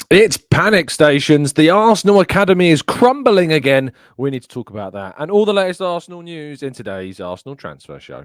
It's panic stations. The Arsenal Academy is crumbling again. We need to talk about that and all the latest Arsenal news in today's Arsenal Transfer Show.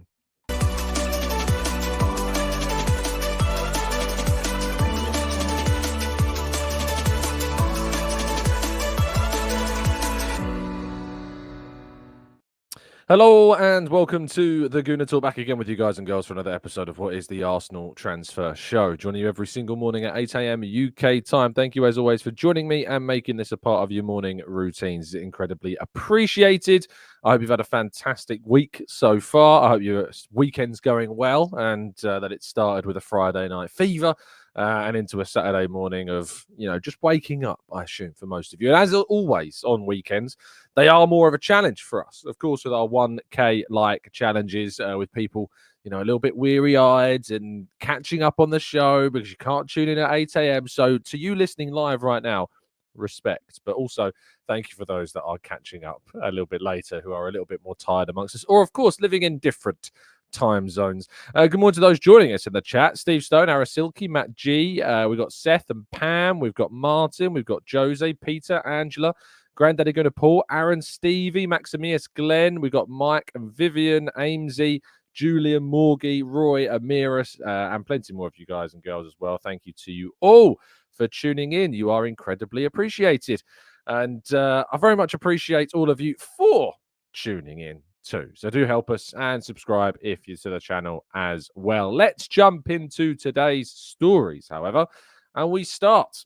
Hello and welcome to the Gooner Talk, back again with you guys and girls for another episode of what is the Arsenal Transfer Show. Joining you every single morning at 8 a.m. UK time. Thank you as always for joining me and making this a part of your morning routines. Incredibly appreciated. I hope you've had a fantastic week so far. I hope your weekend's going well and that it started with a Friday night fever. And into a Saturday morning of, just waking up, I assume, for most of you. And as always on weekends, they are more of a challenge for us. Of course, with our 1K-like challenges, with people, a little bit weary-eyed and catching up on the show because you can't tune in at 8 a.m. So to you listening live right now, respect. But also, thank you for those that are catching up a little bit later, who are a little bit more tired amongst us, or, of course, living in different time zones. Good morning to those joining us in the chat. Steve Stone, Arasilki, Matt G. We've got Seth and Pam. We've got Martin. We've got Jose, Peter, Angela, Granddaddy Gunnar Paul, Aaron, Stevie, Maximius, Glenn. We've got Mike and Vivian, Amesy, Julian, Morgie, Roy, Amiris, and plenty more of you guys and girls as well. Thank you to you all for tuning in. You are incredibly appreciated. And I very much appreciate all of you for tuning in too. So do help us and subscribe if you're to the channel as well. Let's jump into today's stories, however. And we start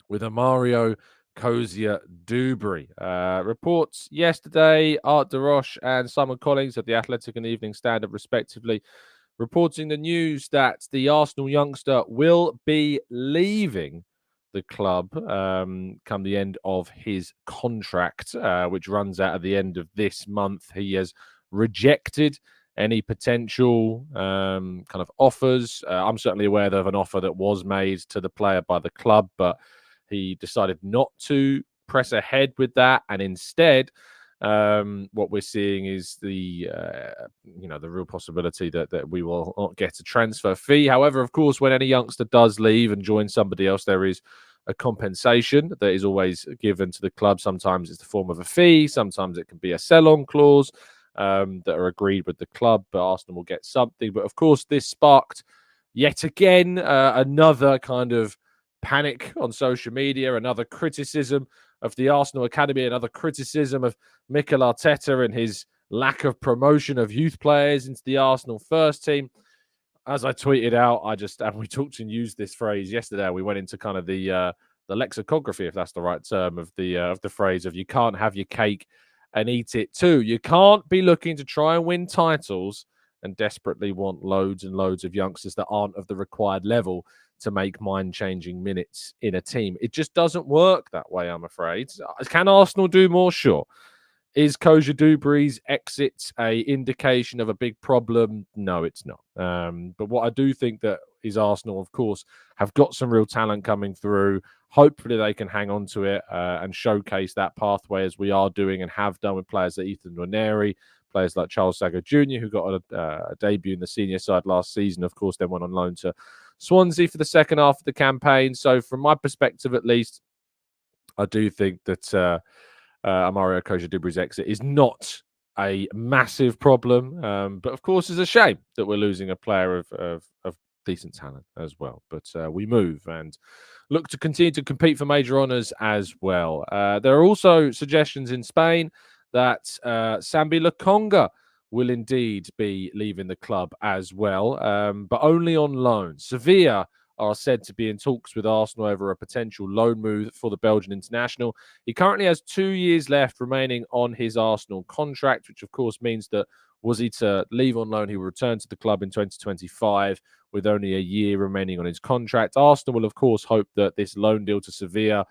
with Amario Cozier-Duberry. Reports yesterday, Art DeRoche and Simon Collins of the Athletic and Evening Standard, respectively, reporting the news that the Arsenal youngster will be leaving the club come the end of his contract, which runs out at the end of this month. He has rejected any potential kind of offers. I'm certainly aware of an offer that was made to the player by the club, but he decided not to press ahead with that, and instead, what we're seeing is the real possibility that we will not get a transfer fee. However, of course, when any youngster does leave and join somebody else, there is a compensation that is always given to the club. Sometimes it's the form of a fee. Sometimes it can be a sell-on clause that are agreed with the club, but Arsenal will get something. But of course, this sparked yet again another kind of panic on social media, another criticism of the Arsenal Academy, another criticism of Mikel Arteta and his lack of promotion of youth players into the Arsenal first team. As I tweeted out, and we talked and used this phrase yesterday. We went into kind of the lexicography, if that's the right term, of the phrase of you can't have your cake and eat it too. You can't be looking to try and win titles and desperately want loads and loads of youngsters that aren't of the required level to make mind-changing minutes in a team. It just doesn't work that way, I'm afraid. Can Arsenal do more? Sure. Is Cozier-Duberry's exit a indication of a big problem? No, it's not. But what I do think that is Arsenal, of course, have got some real talent coming through. Hopefully they can hang on to it and showcase that pathway as we are doing and have done with players like Ethan Nwaneri, players like Charles Sago Jr., who got a debut in the senior side last season, of course, then went on loan to Swansea for the second half of the campaign. So from my perspective, at least, I do think that Amario Cozier-Duberry's exit is not a massive problem. But of course, it's a shame that we're losing a player of decent talent as well. But we move and look to continue to compete for major honours as well. There are also suggestions in Spain that Sambi Lokonga will indeed be leaving the club as well, but only on loan. Sevilla are said to be in talks with Arsenal over a potential loan move for the Belgian international. He currently has 2 years left remaining on his Arsenal contract, which of course means that was he to leave on loan, he will return to the club in 2025 with only a year remaining on his contract. Arsenal will of course hope that this loan deal to Sevilla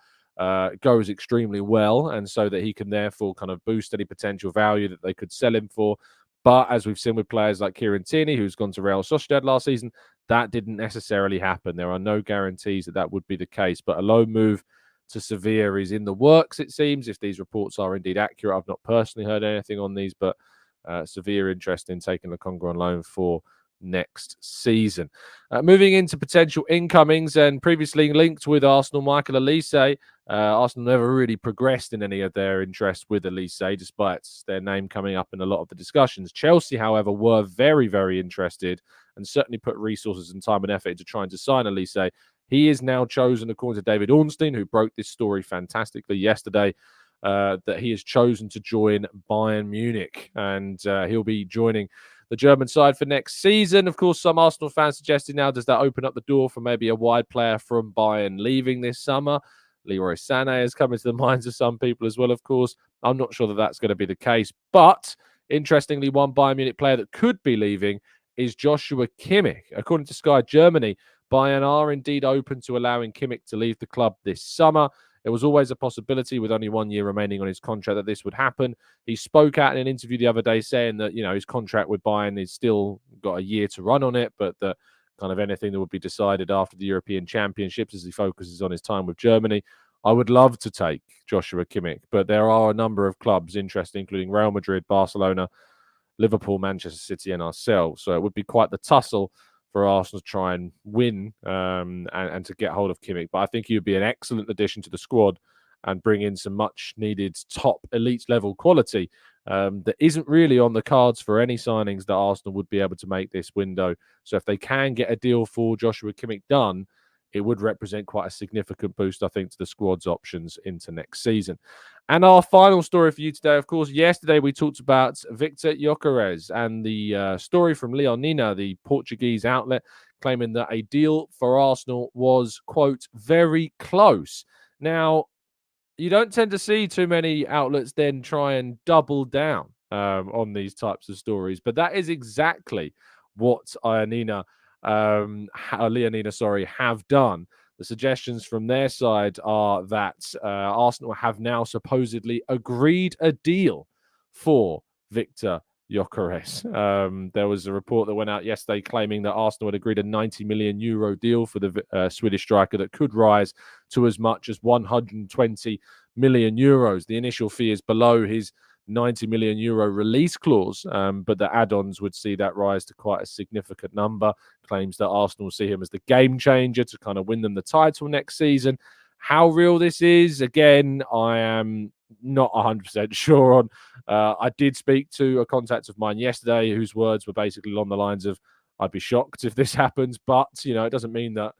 goes extremely well, and so that he can therefore kind of boost any potential value that they could sell him for. But as we've seen with players like Kieran Tierney, who's gone to Real Sociedad last season, that didn't necessarily happen. There are no guarantees that that would be the case. But a loan move to Sevilla is in the works, it seems, if these reports are indeed accurate. I've not personally heard anything on these, but Sevilla interested in taking Lokonga on loan for next season. Moving into potential incomings, and previously linked with Arsenal, Michael Olise. Arsenal never really progressed in any of their interest with Olise, despite their name coming up in a lot of the discussions. Chelsea, however, were very, very interested and certainly put resources and time and effort into trying to sign Olise. He is now chosen, according to David Ornstein, who broke this story fantastically yesterday, that he has chosen to join Bayern Munich, and he'll be joining the German side for next season. Of course, some Arsenal fans suggesting now, does that open up the door for maybe a wide player from Bayern leaving this summer? Leroy Sané has come into the minds of some people as well, of course. I'm not sure that that's going to be the case. But, interestingly, one Bayern Munich player that could be leaving is Joshua Kimmich. According to Sky Germany, Bayern are indeed open to allowing Kimmich to leave the club this summer. It was always a possibility with only 1 year remaining on his contract that this would happen. He spoke out in an interview the other day saying that, his contract with Bayern is still got a year to run on it, but that kind of anything that would be decided after the European Championships as he focuses on his time with Germany. I would love to take Joshua Kimmich, but there are a number of clubs interested, including Real Madrid, Barcelona, Liverpool, Manchester City, and ourselves. So it would be quite the tussle for Arsenal to try and win and to get hold of Kimmich. But I think he would be an excellent addition to the squad and bring in some much-needed top elite level quality that isn't really on the cards for any signings that Arsenal would be able to make this window. So if they can get a deal for Joshua Kimmich done, it would represent quite a significant boost, I think, to the squad's options into next season. And our final story for you today, of course, yesterday we talked about Viktor Gyokeres and the story from Leonina, the Portuguese outlet, claiming that a deal for Arsenal was, quote, very close. Now, you don't tend to see too many outlets then try and double down on these types of stories, but that is exactly what Leonina, have done. The suggestions from their side are that Arsenal have now supposedly agreed a deal for Viktor Gyokeres. There was a report that went out yesterday claiming that Arsenal had agreed a 90 million euro deal for the Swedish striker that could rise to as much as 120 million euros. The initial fee is below his 90 million euro release clause, but the add-ons would see that rise to quite a significant number. Claims that Arsenal see him as the game changer to kind of win them the title next season. How real this is, again, I am not 100% sure on. I did speak to a contact of mine yesterday whose words were basically along the lines of, I'd be shocked if this happens, but, it doesn't mean that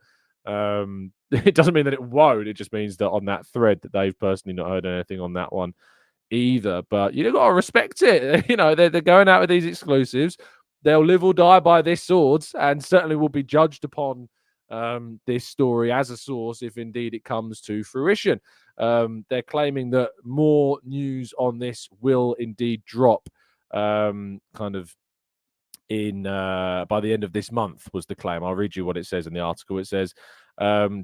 it doesn't mean that it won't. It just means that on that thread that they've personally not heard anything on that one either. But you've got to respect it. They're going out with these exclusives. They'll live or die by this sword, and certainly will be judged upon this story as a source if indeed it comes to fruition. They're claiming that more news on this will indeed drop kind of in by the end of this month, was the claim. I'll read you what it says in the article. It says,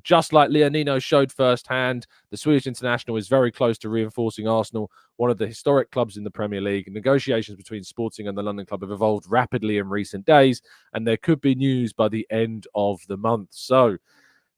just like Leonino showed firsthand, the Swedish international is very close to reinforcing Arsenal, one of the historic clubs in the Premier League. Negotiations between Sporting and the London club have evolved rapidly in recent days, and there could be news by the end of the month. So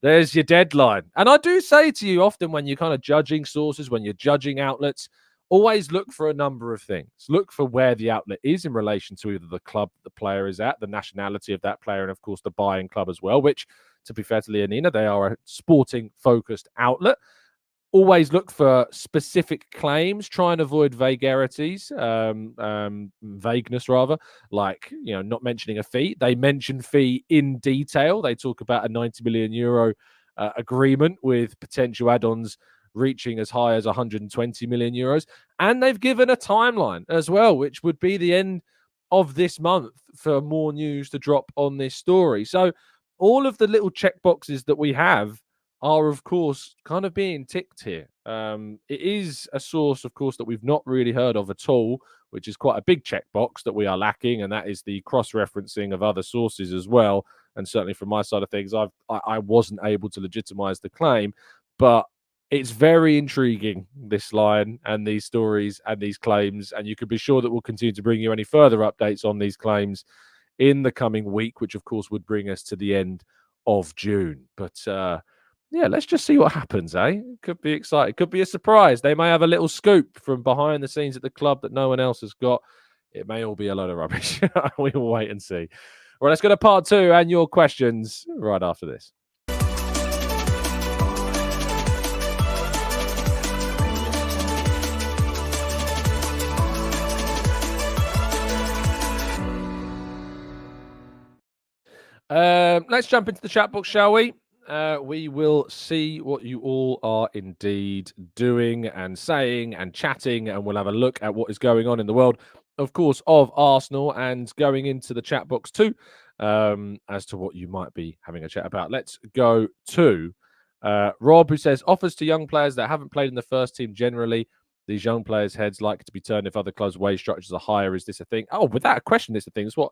there's your deadline. And I do say to you often, when you're kind of judging sources, when you're judging outlets, always look for a number of things. Look for where the outlet is in relation to either the club the player is at, the nationality of that player, and of course the buying club as well, which, to be fair to Leonina, they are a sporting-focused outlet. Always look for specific claims. Try and avoid vaguerities, vagueness rather, like, not mentioning a fee. They mention fee in detail. They talk about a 90 million euro agreement with potential add-ons reaching as high as 120 million euros. And they've given a timeline as well, which would be the end of this month for more news to drop on this story. So all of the little checkboxes that we have are, of course, kind of being ticked here. It is a source, of course, that we've not really heard of at all, which is quite a big checkbox that we are lacking, and that is the cross-referencing of other sources as well. And certainly from my side of things, I wasn't able to legitimize the claim, but it's very intriguing, this line and these stories and these claims, and you can be sure that we'll continue to bring you any further updates on these claims in the coming week, which of course would bring us to the end of June. But yeah, let's just see what happens, eh? Could be exciting. Could be a surprise. They may have a little scoop from behind the scenes at the club that no one else has got. It may all be a load of rubbish. We will wait and see. Well, let's go to part 2 and your questions right after this. Let's jump into the chat box, shall we? We will see what you all are indeed doing and saying and chatting, and we'll have a look at what is going on in the world, of course, of Arsenal, and going into the chat box too, as to what you might be having a chat about. Let's go to Rob, who says, offers to young players that haven't played in the first team generally. These young players' heads like to be turned if other clubs' wage structures are higher. Is this a thing? Oh, without a question, it's a thing. It's what,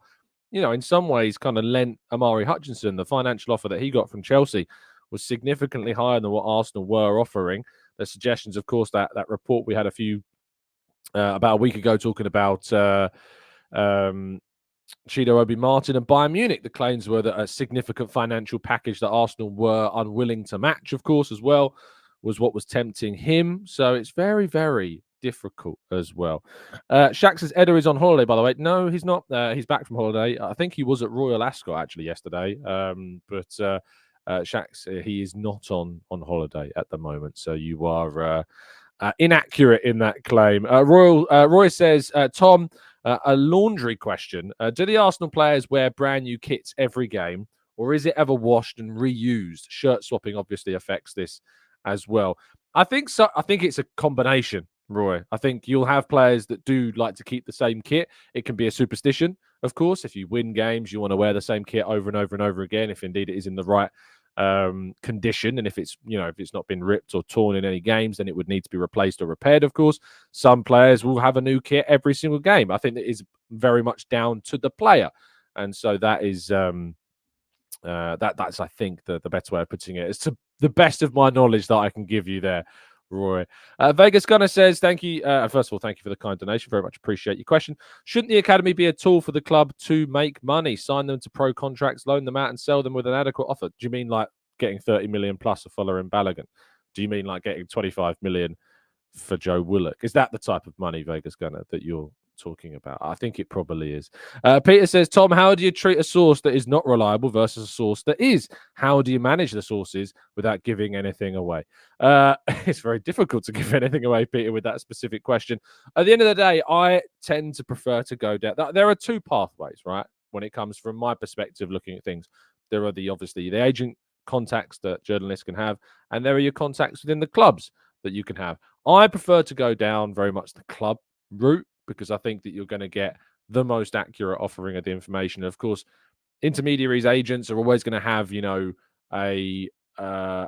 in some ways kind of lent Amario Hutchinson. The financial offer that he got from Chelsea was significantly higher than what Arsenal were offering. The suggestions, of course, that report we had about a week ago talking about Chido Obi Martin and Bayern Munich. The claims were that a significant financial package that Arsenal were unwilling to match, of course, as well, was what was tempting him. So it's very, very difficult as well. Shaq says Eder is on holiday, by the way. No, he's not. He's back from holiday. I think he was at Royal Ascot actually yesterday. But Shaq, he is not on holiday at the moment. So you are inaccurate in that claim. Roy says, Tom, a laundry question. Do the Arsenal players wear brand new kits every game, or is it ever washed and reused? Shirt swapping obviously affects this as well. I think so. I think it's a combination, Roy. I think you'll have players that do like to keep the same kit. It can be a superstition, of course. If you win games, you want to wear the same kit over and over and over again, if indeed it is in the right condition, and if it's not been ripped or torn in any games, then it would need to be replaced or repaired, of course. Some players will have a new kit every single game. I think that is very much down to the player, and so that is that's I think the better way of putting it. It's to the best of my knowledge that I can give you there, Roy. Vegas Gunner says, thank you. First of all, thank you for the kind donation. Very much appreciate your question. Shouldn't the academy be a tool for the club to make money? Sign them to pro contracts, loan them out, and sell them with an adequate offer? Do you mean like getting 30 million plus for Fuller and Balogun? Do you mean like getting 25 million for Joe Willock? Is that the type of money, Vegas Gunner, that you're talking about? I think it probably is. Peter says, Tom, how do you treat a source that is not reliable versus a source that is? How do you manage the sources without giving anything away? It's very difficult to give anything away, Peter, with that specific question. At the end of the day, I tend to prefer to go down. There are two pathways, right? When it comes from my perspective, looking at things, there are obviously the agent contacts that journalists can have, and there are your contacts within the clubs that you can have. I prefer to go down very much the club route, because I think that you're going to get the most accurate offering of the information. Of course, intermediaries, agents are always going to have, a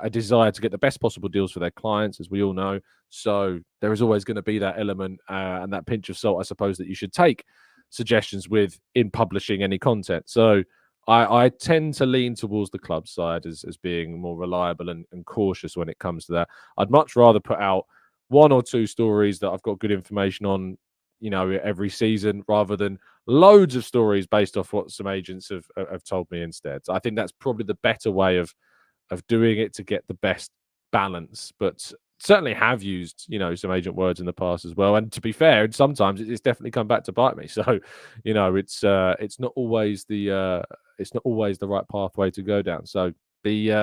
desire to get the best possible deals for their clients, as we all know. So there is always going to be that element and that pinch of salt, I suppose, that you should take suggestions with in publishing any content. So I tend to lean towards the club side as being more reliable and cautious when it comes to that. I'd much rather put out one or two stories that I've got good information on, every season, rather than loads of stories based off what some agents have told me instead. So I think that's probably the better way of doing it to get the best balance. But certainly have used, some agent words in the past as well. And to be fair, sometimes it's definitely come back to bite me. So, it's not always the right pathway to go down. So be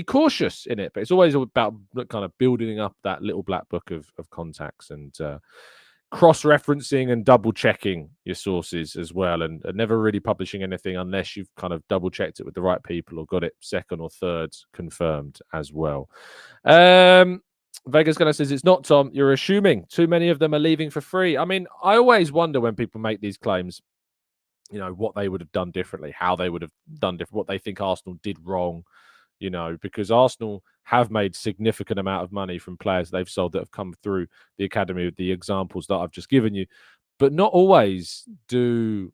cautious in it. But it's always about kind of building up that little black book of contacts and cross-referencing and double-checking your sources as well, and never really publishing anything unless you've kind of double-checked it with the right people or got it second or third confirmed as well. Vegas Gunner says, it's not, Tom. You're assuming too many of them are leaving for free. I mean, I always wonder when people make these claims, what they would have done differently, how they would have done different, what they think Arsenal did wrong, because Arsenal have made significant amount of money from players they've sold that have come through the academy with the examples that I've just given you. But not always does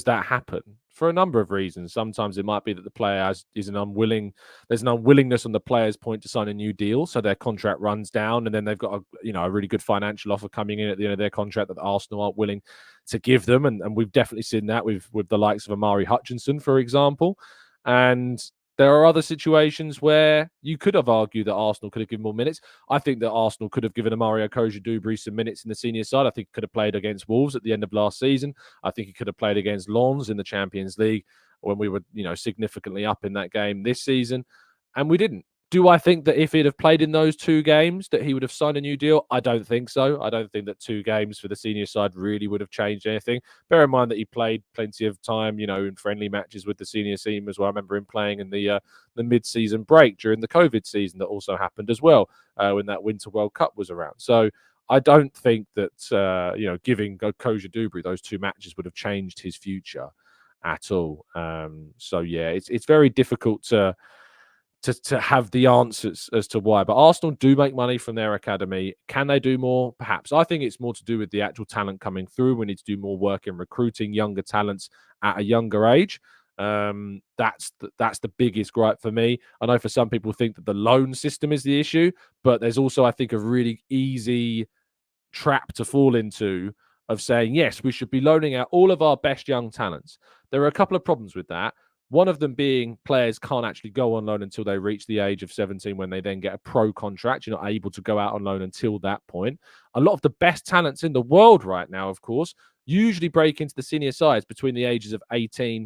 that happen, for a number of reasons. Sometimes it might be that the player there's an unwillingness on the player's point to sign a new deal, so their contract runs down, and then they've got a really good financial offer coming in at the end of their contract that Arsenal aren't willing to give them, and we've definitely seen that with the likes of Amari Hutchinson, for example. And There are other situations where you could have argued that Arsenal could have given more minutes. I think that Arsenal could have given Amario Cozier-Duberry some minutes in the senior side. I think he could have played against Wolves at the end of last season. I think he could have played against Lens in the Champions League when we were, significantly up in that game this season, and we didn't. Do I think that if he'd have played in those 2 games that he would have signed a new deal? I don't think so. I don't think that 2 games for the senior side really would have changed anything. Bear in mind that he played plenty of time, in friendly matches with the senior team as well. I remember him playing in the mid-season break during the COVID season that also happened as well when that Winter World Cup was around. So I don't think that, giving Cozier-Duberry those 2 matches would have changed his future at all. So yeah, it's very difficult to have the answers as to why. But Arsenal do make money from their academy. Can they do more? Perhaps. I think it's more to do with the actual talent coming through. We need to do more work in recruiting younger talents at a younger age. That's the biggest gripe for me. I know for some people think that the loan system is the issue, but there's also, I think, a really easy trap to fall into of saying, yes, we should be loaning out all of our best young talents. There are a couple of problems with that. One of them being players can't actually go on loan until they reach the age of 17 when they then get a pro contract. You're not able to go out on loan until that point. A lot of the best talents in the world right now, of course, usually break into the senior sides between the ages of 18,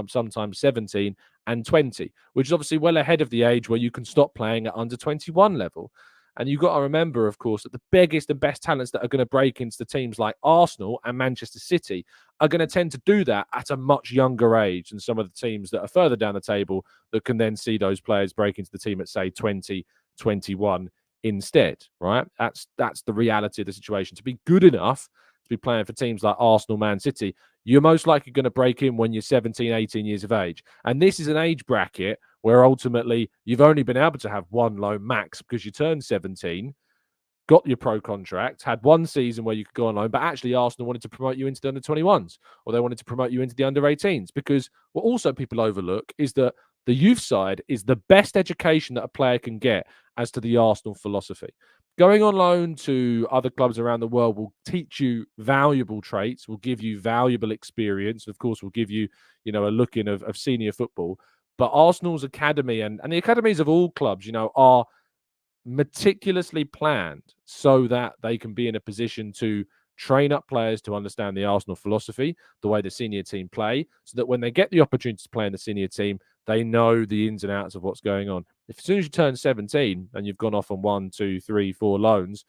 sometimes 17 and 20, which is obviously well ahead of the age where you can stop playing at under 21 level. And you've got to remember, of course, that the biggest and best talents that are going to break into the teams like Arsenal and Manchester City are going to tend to do that at a much younger age than some of the teams that are further down the table that can then see those players break into the team at, say, 20, 21 instead, right? That's the reality of the situation. To be good enough to be playing for teams like Arsenal, Man City, you're most likely going to break in when you're 17, 18 years of age. And this is an age bracket where ultimately you've only been able to have 1 loan max because you turned 17, got your pro contract, had 1 season where you could go on loan, but actually Arsenal wanted to promote you into the under-21s or they wanted to promote you into the under-18s, because what also people overlook is that the youth side is the best education that a player can get as to the Arsenal philosophy. Going on loan to other clubs around the world will teach you valuable traits, will give you valuable experience, and of course will give you, a look in of senior football. But Arsenal's academy and the academies of all clubs, are meticulously planned so that they can be in a position to train up players to understand the Arsenal philosophy, the way the senior team play, so that when they get the opportunity to play in the senior team, they know the ins and outs of what's going on. If as soon as you turn 17 and you've gone off on 1, 2, 3, 4 loans,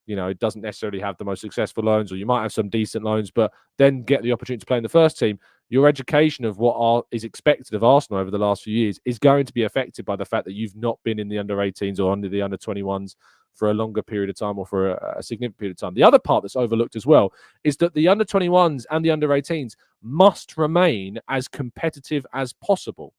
it doesn't necessarily have the most successful loans, or you might have some decent loans, but then get the opportunity to play in the first team. Your education of what is expected of Arsenal over the last few years is going to be affected by the fact that you've not been in the under-18s or under the under-21s for a longer period of time or for a significant period of time. The other part that's overlooked as well is that the under-21s and the under-18s must remain as competitive as possible.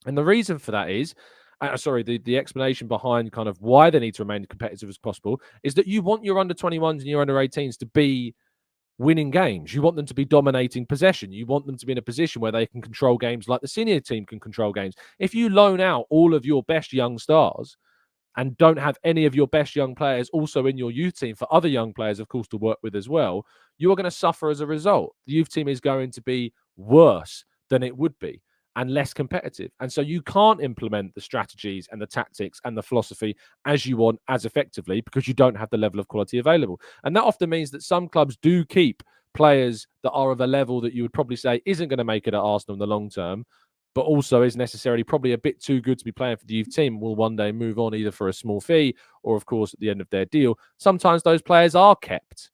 And the reason for that is, the explanation behind kind of why they need to remain competitive as possible is that you want your under-21s and your under-18s to be winning games. You want them to be dominating possession. You want them to be in a position where they can control games like the senior team can control games. If you loan out all of your best young stars and don't have any of your best young players also in your youth team for other young players, of course, to work with as well, you are going to suffer as a result. The youth team is going to be worse than it would be and less competitive. And so you can't implement the strategies and the tactics and the philosophy as you want as effectively because you don't have the level of quality available. And that often means that some clubs do keep players that are of a level that you would probably say isn't going to make it at Arsenal in the long term, but also is necessarily probably a bit too good to be playing for the youth team, will one day move on either for a small fee or, of course, at the end of their deal. Sometimes those players are kept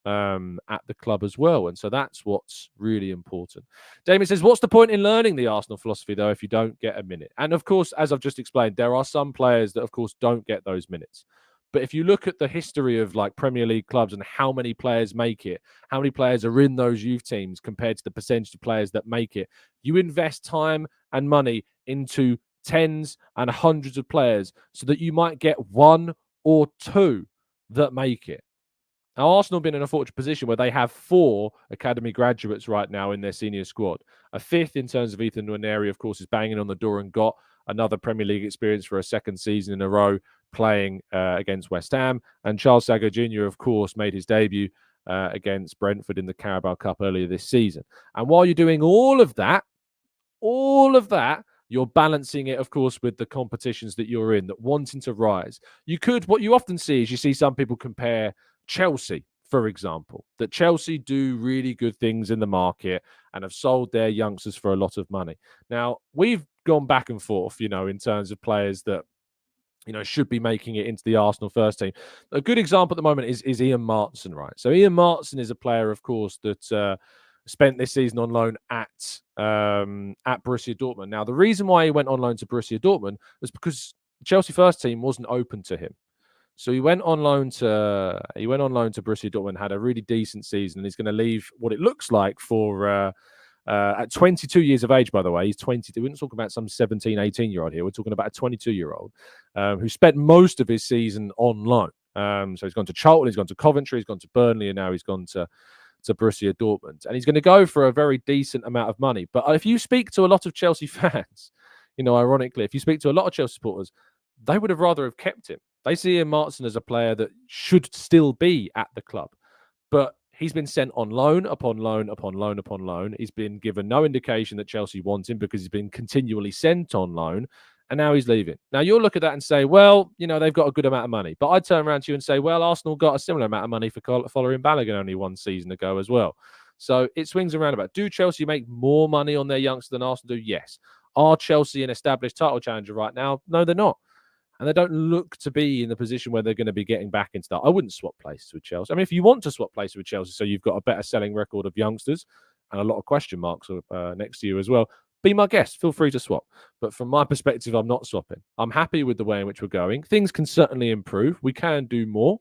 at the club as well. And so that's what's really important. Damien says, what's the point in learning the Arsenal philosophy, though, if you don't get a minute? And, of course, as I've just explained, there are some players that, of course, don't get those minutes. But if you look at the history of like Premier League clubs and how many players make it, how many players are in those youth teams compared to the percentage of players that make it, you invest time and money into tens and hundreds of players so that you might get 1 or 2 that make it. Now, Arsenal have been in a fortunate position where they have 4 academy graduates right now in their senior squad. A 5th in terms of Ethan Nwaneri, of course, is banging on the door and got another Premier League experience for a 2nd season in a row playing against West Ham. And Charles Sago Jr., of course, made his debut against Brentford in the Carabao Cup earlier this season. And while you're doing all of that, You're balancing it, of course, with the competitions that you're in, that wanting to rise. What you often see is you see some people compare Chelsea, for example, that Chelsea do really good things in the market and have sold their youngsters for a lot of money. Now, we've gone back and forth, in terms of players that should be making it into the Arsenal first team. A good example at the moment is Ian Martson, right? So Ian Martson is a player, of course, that spent this season on loan at Borussia Dortmund. Now, the reason why he went on loan to Borussia Dortmund was because the Chelsea first team wasn't open to him. So he went on loan to Borussia Dortmund, had a really decent season, and he's going to leave what it looks like for at 22 years of age, by the way. He's 22. We're not talking about some 17, 18-year-old here. We're talking about a 22-year-old who spent most of his season on loan. So he's gone to Charlton, he's gone to Coventry, he's gone to Burnley, and now he's gone to Borussia Dortmund. And he's going to go for a very decent amount of money. But if you speak to a lot of Chelsea fans, ironically, if you speak to a lot of Chelsea supporters, they would have rather have kept him. They see Ian Martson as a player that should still be at the club. But he's been sent on loan upon loan upon loan upon loan. He's been given no indication that Chelsea want him because he's been continually sent on loan, and now he's leaving. Now, you'll look at that and say, well, they've got a good amount of money. But I'd turn around to you and say, well, Arsenal got a similar amount of money for Folarin Balogun only one season ago as well. So it swings around about. Do Chelsea make more money on their youngsters than Arsenal do? Yes. Are Chelsea an established title challenger right now? No, they're not. And they don't look to be in the position where they're going to be getting back into that. I wouldn't swap places with Chelsea. I mean, if you want to swap places with Chelsea so you've got a better selling record of youngsters and a lot of question marks next to you as well, be my guest. Feel free to swap. But from my perspective, I'm not swapping. I'm happy with the way in which we're going. Things can certainly improve. We can do more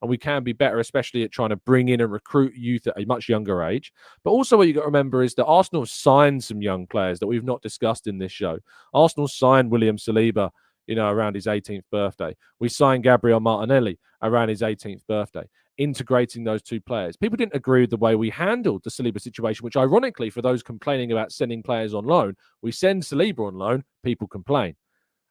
and we can be better, especially at trying to bring in and recruit youth at a much younger age. But also what you've got to remember is that Arsenal signed some young players that we've not discussed in this show. Arsenal signed William Saliba, around his 18th birthday. We signed Gabriel Martinelli around his 18th birthday, integrating those two players. People didn't agree with the way we handled the Saliba situation, which ironically, for those complaining about sending players on loan, we send Saliba on loan, people complain.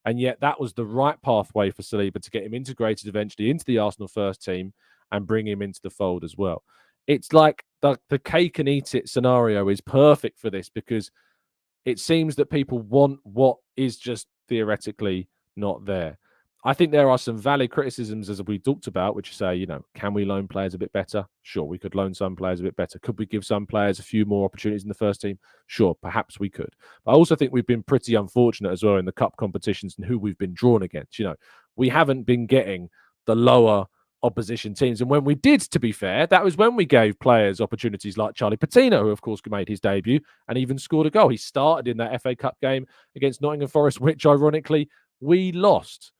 And yet that was the right pathway for Saliba to get him integrated eventually into the Arsenal first team and bring him into the fold as well. It's like the cake and eat it scenario is perfect for this because it seems that people want what is just theoretically not there. I think there are some valid criticisms, as we talked about, which say, can we loan players a bit better? Sure, we could loan some players a bit better. Could we give some players a few more opportunities in the first team? Sure, perhaps we could. But I also think we've been pretty unfortunate as well in the cup competitions and who we've been drawn against. We haven't been getting the lower opposition teams. And when we did, to be fair, that was when we gave players opportunities like Charlie Patino, who, of course, made his debut and even scored a goal. He started in that FA Cup game against Nottingham Forest, which, ironically, we lost.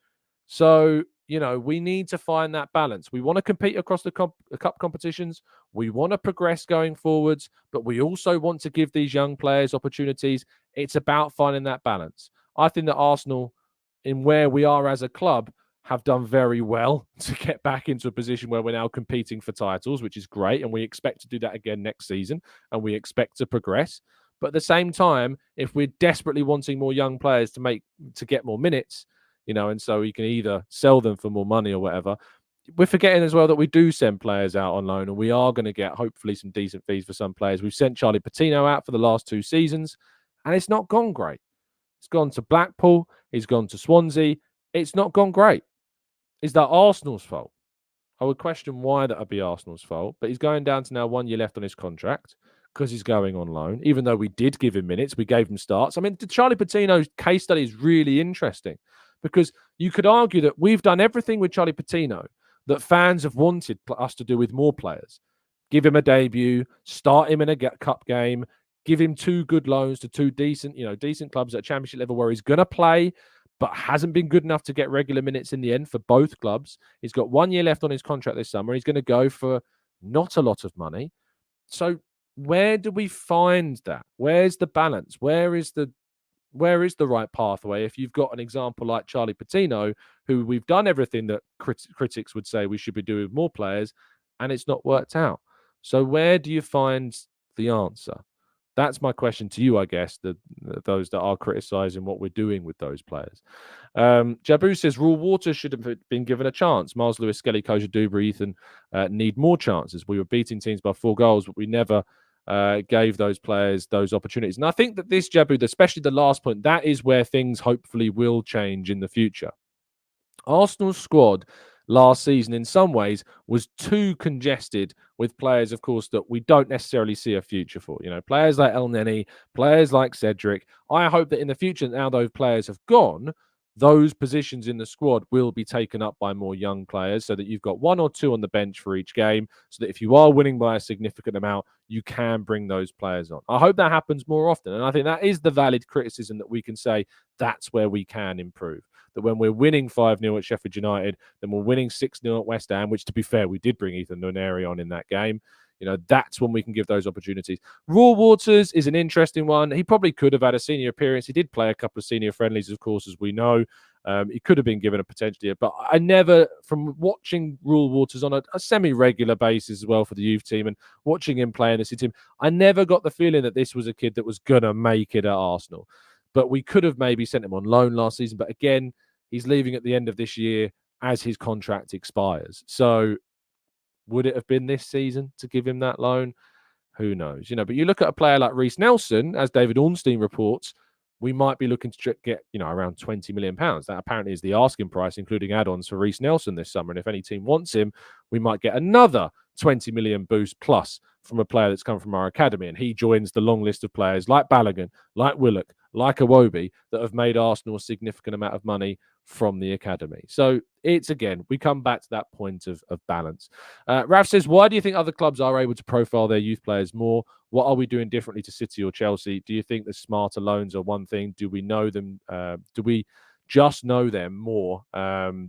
So, we need to find that balance. We want to compete across the cup competitions. We want to progress going forwards, but we also want to give these young players opportunities. It's about finding that balance. I think that Arsenal, in where we are as a club, have done very well to get back into a position where we're now competing for titles, which is great. And we expect to do that again next season. And we expect to progress. But at the same time, if we're desperately wanting more young players to get more minutes, and so we can either sell them for more money or whatever, we're forgetting as well that we do send players out on loan and we are going to get hopefully some decent fees for some players. We've sent Charlie Patino out for the last 2 seasons and it's not gone great. It's gone to Blackpool. He's gone to Swansea. It's not gone great. Is that Arsenal's fault? I would question why that would be Arsenal's fault, but he's going down to now 1 year left on his contract because he's going on loan, even though we did give him minutes, we gave him starts. I mean, Charlie Patino's case study is really interesting because you could argue that we've done everything with Charlie Patino that fans have wanted us to do with more players. Give him a debut, start him in a cup game, give him 2 good loans to 2 decent clubs at a championship level where he's going to play, but hasn't been good enough to get regular minutes in the end for both clubs. He's got 1 year left on his contract this summer. He's going to go for not a lot of money. So where do we find that? Where's the balance? Where is the right pathway? If you've got an example like Charlie Patino, who we've done everything that critics would say we should be doing with more players, and it's not worked out. So where do you find the answer? That's my question to you, I guess, those that are criticising what we're doing with those players. Jabu says, Raw Waters should have been given a chance. Miles Lewis, Skelly, Cozier-Duberry, Ethan need more chances. We were beating teams by 4 goals, but we never gave those players those opportunities. And I think that this, Jabu, especially the last point, that is where things hopefully will change in the future. Arsenal's squad last season, in some ways, was too congested with players, of course, that we don't necessarily see a future for. Players like El Neni, players like Cedric. I hope that in the future, now those players have gone, those positions in the squad will be taken up by more young players so that you've got one or two on the bench for each game, so that if you are winning by a significant amount, you can bring those players on. I hope that happens more often. And I think that is the valid criticism that we can say that's where we can improve. That when we're winning 5-0 at Sheffield United, then we're winning 6-0 at West Ham, which, to be fair, we did bring Ethan Nwaneri on in that game. That's when we can give those opportunities. Raw Waters is an interesting one. He probably could have had a senior appearance. He did play a couple of senior friendlies, of course, as we know. He could have been given a potentially, but I never, from watching Raw Waters on a semi-regular basis as well for the youth team and watching him play in the city team, I never got the feeling that this was a kid that was going to make it at Arsenal. But we could have maybe sent him on loan last season. But again, he's leaving at the end of this year as his contract expires. So would it have been this season to give him that loan? Who knows? But you look at a player like Reece Nelson, as David Ornstein reports, we might be looking to get, around £20 million. That apparently is the asking price, including add-ons for Reece Nelson this summer. And if any team wants him, we might get another 20 million boost plus from a player that's come from our academy. And he joins the long list of players like Balogun, like Willock, like Iwobi that have made Arsenal a significant amount of money from the academy. So it's, again, we come back to that point of balance. Raf says, why do you think other clubs are able to profile their youth players more? What are we doing differently to City or Chelsea? Do you think the smarter loans are one thing? Do we know them? Do we just know them more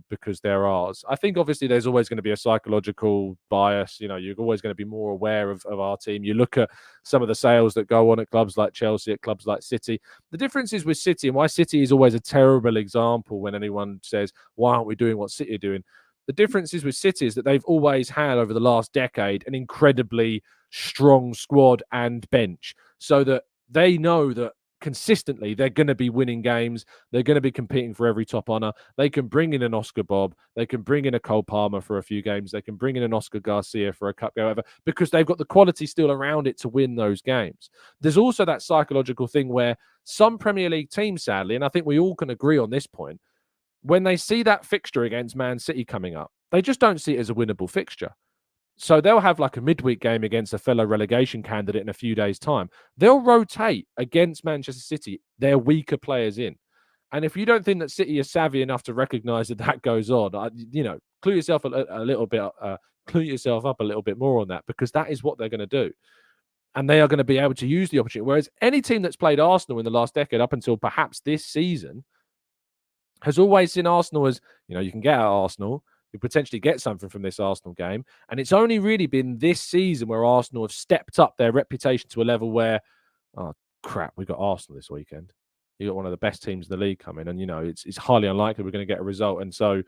because they're ours? I think obviously there's always going to be a psychological bias. You're always going to be more aware of our team. You look at some of the sales that go on at clubs like Chelsea, at clubs like City. The difference is with City, and why City is always a terrible example when anyone says, why aren't we doing what City are doing? The difference is with City is that they've always had, over the last decade, an incredibly strong squad and bench, so that they know that consistently they're going to be winning games. They're going to be competing for every top honour. They can bring in an Oscar Bob. They can bring in a Cole Palmer for a few games. They can bring in an Oscar Garcia for a cup game, whatever, because they've got the quality still around it to win those games. There's also that psychological thing where some Premier League teams, sadly, and I think we all can agree on this point, when they see that fixture against Man City coming up, they just don't see it as a winnable fixture. So they'll have like a midweek game against a fellow relegation candidate in a few days' time. They'll rotate against Manchester City their weaker players in. And if you don't think that City is savvy enough to recognise that goes on, clue yourself up a little bit more on that, because that is what they're going to do. And they are going to be able to use the opportunity. Whereas any team that's played Arsenal in the last decade, up until perhaps this season, has always seen Arsenal as, you can get out Arsenal, you potentially get something from this Arsenal game. And it's only really been this season where Arsenal have stepped up their reputation to a level where, oh, crap, we got Arsenal this weekend. You got one of the best teams in the league coming, and, it's highly unlikely we're going to get a result. And so,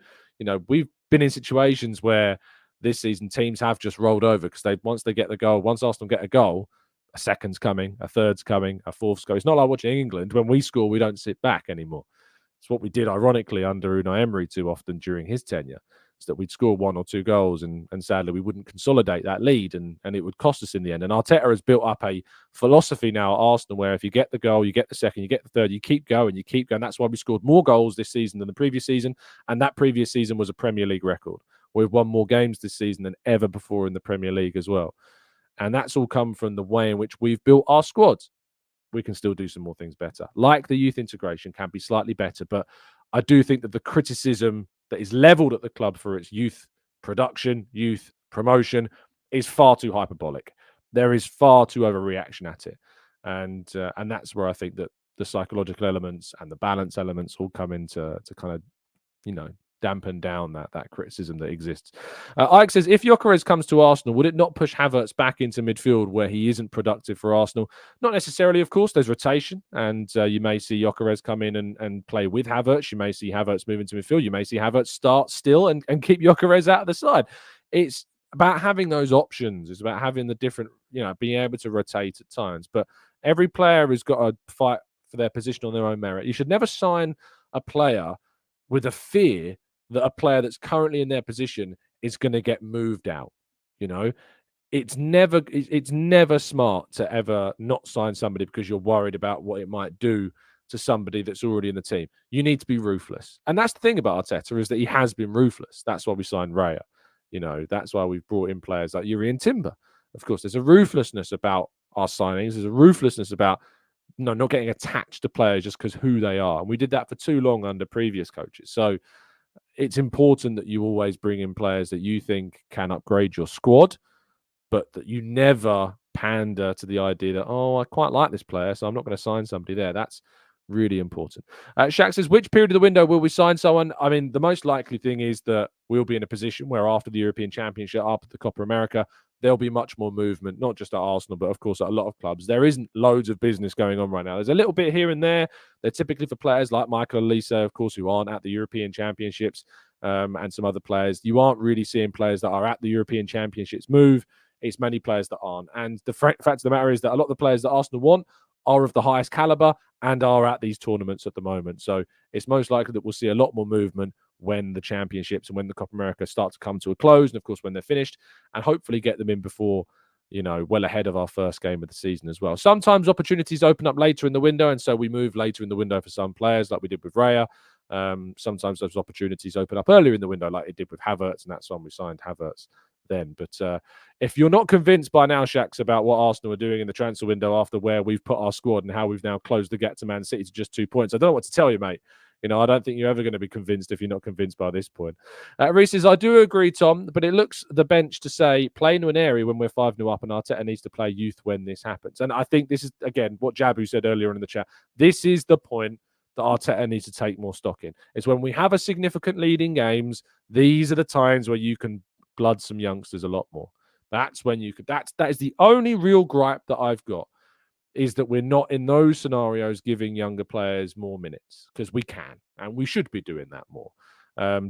we've been in situations where this season teams have just rolled over because once Arsenal get a goal, a second's coming, a third's coming, a fourth's coming. It's not like watching England. When we score, we don't sit back anymore. It's what we did, ironically, under Unai Emery too often during his tenure. Is that we'd score one or two goals and sadly we wouldn't consolidate that lead and it would cost us in the end. And Arteta has built up a philosophy now at Arsenal where if you get the goal, you get the second, you get the third, you keep going. That's why we scored more goals this season than the previous season. And that previous season was a Premier League record. We've won more games this season than ever before in the Premier League as well. And that's all come from the way in which we've built our squads. We can still do some more things better. Like the youth integration can be slightly better, but I do think that the criticism that is levelled at the club for its youth production, youth promotion, is far too hyperbolic. There is far too overreaction at it. And that's where I think that the psychological elements and the balance elements all come into kind of, dampen down that criticism that exists. Ike says, if Gyokeres comes to Arsenal, would it not push Havertz back into midfield where he isn't productive for Arsenal? Not necessarily, of course. There's rotation, and you may see Gyokeres come in and play with Havertz. You may see Havertz move into midfield. You may see Havertz start still and keep Gyokeres out of the side. It's about having those options. It's about having the different, being able to rotate at times. But every player has got to fight for their position on their own merit. You should never sign a player with a fear that a player that's currently in their position is going to get moved out. it's never smart to ever not sign somebody because you're worried about what it might do to somebody that's already in the team. You need to be ruthless. And that's the thing about Arteta, is that he has been ruthless. That's why we signed Raya. That's why we've brought in players like Yuri and Timber. Of course, there's a ruthlessness about our signings. There's a ruthlessness about not getting attached to players just because who they are. And we did that for too long under previous coaches. So it's important that you always bring in players that you think can upgrade your squad, but that you never pander to the idea that, I quite like this player, so I'm not going to sign somebody there. That's really important. Shaq says, which period of the window will we sign someone? I mean, the most likely thing is that we'll be in a position where after the European Championship, after the Copa America, there'll be much more movement, not just at Arsenal, but of course at a lot of clubs. There isn't loads of business going on right now. There's a little bit here and there. They're typically for players like Michael Olise, of course, who aren't at the European Championships, and some other players. You aren't really seeing players that are at the European Championships move. It's many players that aren't. And the fact of the matter is that a lot of the players that Arsenal want are of the highest caliber and are at these tournaments at the moment. So it's most likely that we'll see a lot more movement when the championships and when the Copa America start to come to a close. And of course, when they're finished, and hopefully get them in before, well ahead of our first game of the season as well. Sometimes opportunities open up later in the window. And so we move later in the window for some players, like we did with Raya. Sometimes those opportunities open up earlier in the window, like it did with Havertz. And that's when we signed Havertz then. But if you're not convinced by now, Shax, about what Arsenal are doing in the transfer window after where we've put our squad and how we've now closed the gap to Man City to just 2 points, I don't know what to tell you, mate. I don't think you're ever going to be convinced if you're not convinced by this point. Reece says, I do agree, Tom, but it looks the bench to say play Nwaneri when we're 5-0 up, and Arteta needs to play youth when this happens. And I think this is, again, what Jabu said earlier on in the chat. This is the point that Arteta needs to take more stock in. It's when we have a significant lead in games, these are the times where you can blood some youngsters a lot more. That's when you could. That is the only real gripe that I've got, is that we're not in those scenarios giving younger players more minutes, because we can and we should be doing that more.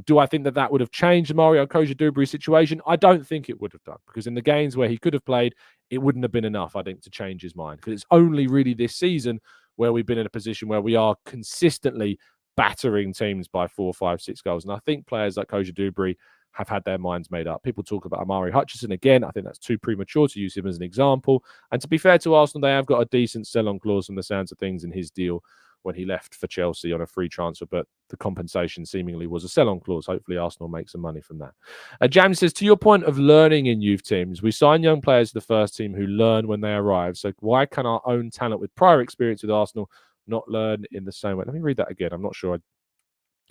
Do I think that would have changed the Amario Cozier-Duberry situation? I don't think it would have done, because in the games where he could have played, it wouldn't have been enough, I think, to change his mind. Because it's only really this season where we've been in a position where we are consistently battering teams by 4, 5, 6 goals. And I think players like Cozier-Duberry have had their minds made up. People talk about Amari Hutchinson again. I think that's too premature to use him as an example. And to be fair to Arsenal, they have got a decent sell-on clause from the sounds of things in his deal when he left for Chelsea on a free transfer, but the compensation seemingly was a sell-on clause. Hopefully Arsenal make some money from that. Jam says, to your point of learning in youth teams, we sign young players to the first team who learn when they arrive. So why can our own talent with prior experience with Arsenal not learn in the same way? Let me read that again. I'm not sure I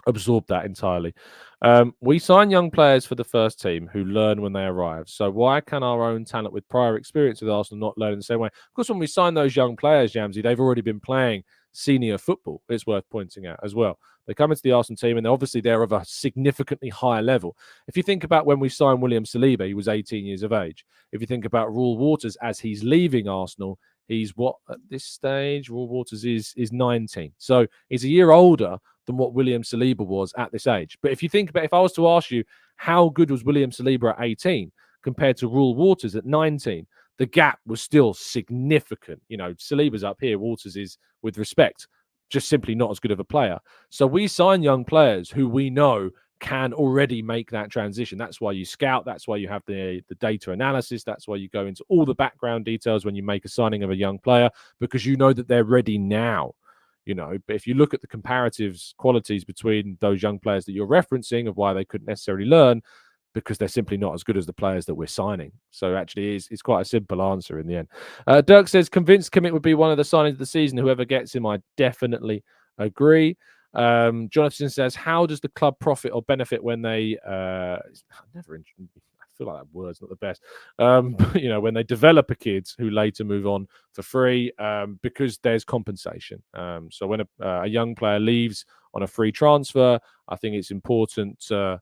absorb that entirely. We sign young players for the first team who learn when they arrive. So why can our own talent with prior experience with Arsenal not learn in the same way? Of course, when we sign those young players, Jamsey, they've already been playing senior football. It's worth pointing out as well. They come into the Arsenal team and obviously they're of a significantly higher level. If you think about when we signed William Saliba, he was 18 years of age. If you think about Raul Waters as he's leaving Arsenal, he's what at this stage? Raul Waters is 19. So he's a year older than what William Saliba was at this age. But if you think about, if I was to ask you how good was William Saliba at 18 compared to Raul Waters at 19, the gap was still significant. Saliba's up here. Waters is, with respect, just simply not as good of a player. So we sign young players who we know can already make that transition. That's why you scout. That's why you have the data analysis. That's why you go into all the background details when you make a signing of a young player, because you know that they're ready now. But if you look at the comparatives qualities between those young players that you're referencing of why they couldn't necessarily learn, because they're simply not as good as the players that we're signing. So actually it's quite a simple answer in the end. Dirk says, convinced Kimmich would be one of the signings of the season. Whoever gets him, I definitely agree. Jonathan says, how does the club profit or benefit when they I feel like that word's not the best. When they develop a kid who later move on for free, because there's compensation. So when a young player leaves on a free transfer, I think it's important to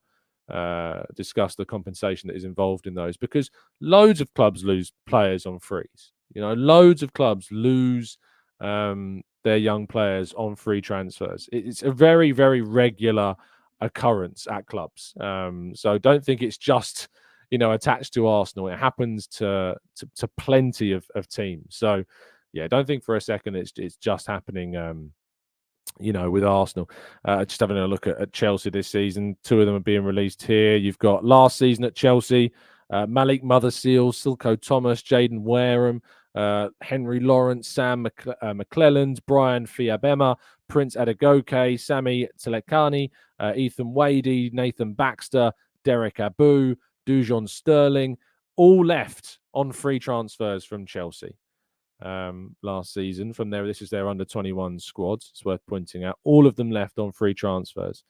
discuss the compensation that is involved in those, because loads of clubs lose players on frees. Loads of clubs lose their young players on free transfers. It's a very, very regular occurrence at clubs. So don't think it's just attached to Arsenal. It happens to plenty of teams. So yeah, don't think for a second it's just happening with Arsenal. Just having a look at Chelsea this season, 2 of them are being released here. You've got last season at Chelsea, Malik Motherseal, Silko Thomas, Jaden Wareham, Henry Lawrence, Sam McClelland, Brian Fiabema, Prince Adegoke, Sami Telekani, Ethan Wadey, Nathan Baxter, Derek Abu, Dujon Sterling, all left on free transfers from Chelsea last season. From there, this is their under-21 squad. It's worth pointing out. All of them left on free transfers.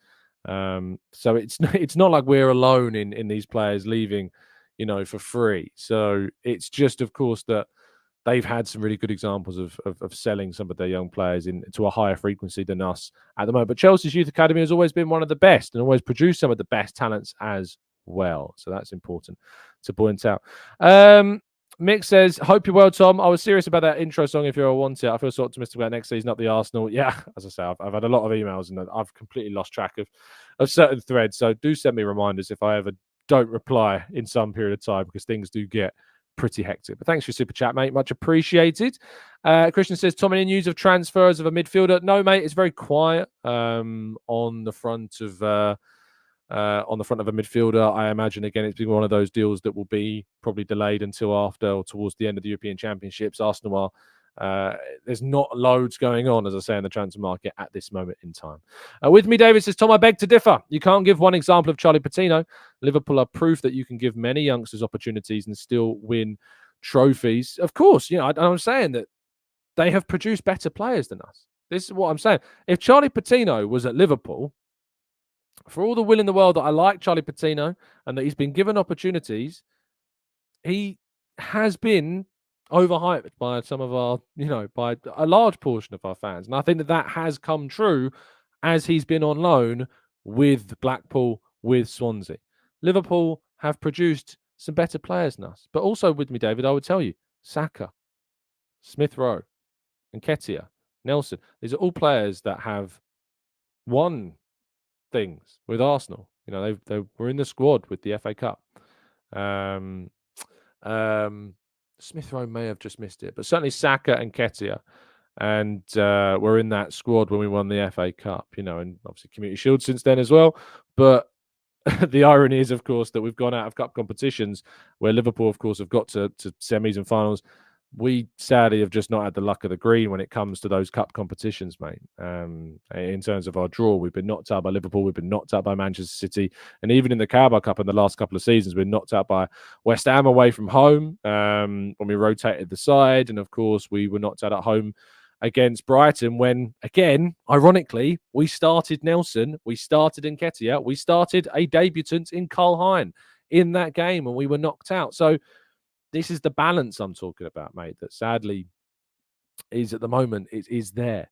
So it's not like we're alone in these players leaving, for free. So it's just, of course, that they've had some really good examples of selling some of their young players into a higher frequency than us at the moment. But Chelsea's youth academy has always been one of the best and always produced some of the best talents as well. So that's important to point out. Mick says, hope you're well, Tom. I was serious about that intro song. If you ever want it, I feel so optimistic about next season, not the Arsenal. Yeah, as I say, I've had a lot of emails and I've completely lost track of certain threads. So do send me reminders if I ever don't reply in some period of time, because things do get pretty hectic. But thanks for your super chat, mate. Much appreciated. Christian says, Tom, any news of transfers of a midfielder? No, mate. It's very quiet on the front of a midfielder. I imagine, again, it's been one of those deals that will be probably delayed until after or towards the end of the European Championships. Arsenal are, there's not loads going on, as I say, in the transfer market at this moment in time. With me, David says, Tom, I beg to differ. You can't give one example of Charlie Patino. Liverpool are proof that you can give many youngsters opportunities and still win trophies. Of course, I'm saying that they have produced better players than us. This is what I'm saying. If Charlie Patino was at Liverpool, for all the will in the world that I like Charlie Patino and that he's been given opportunities, he has been overhyped by some of our, by a large portion of our fans. And I think that has come true as he's been on loan with Blackpool, with Swansea. Liverpool have produced some better players than us. But also with me, David, I would tell you, Saka, Smith Rowe, Nketiah, Nelson, these are all players that have won things with Arsenal. They were in the squad with the FA Cup. Smith Rowe may have just missed it, but certainly Saka and Nketiah and were in that squad when we won the FA Cup, and obviously Community Shield since then as well. But the irony is, of course, that we've gone out of cup competitions where Liverpool, of course, have got to semis and finals. We sadly have just not had the luck of the green when it comes to those cup competitions, mate. In terms of our draw, we've been knocked out by Liverpool, we've been knocked out by Manchester City, and even in the Carabao Cup in the last couple of seasons, we've been knocked out by West Ham away from home when we rotated the side, and of course, we were knocked out at home against Brighton when, again, ironically, we started Nelson, we started Nketiah, we started a debutant in Karl Hein in that game, and we were knocked out. So this is the balance I'm talking about, mate, that sadly is at the moment is there.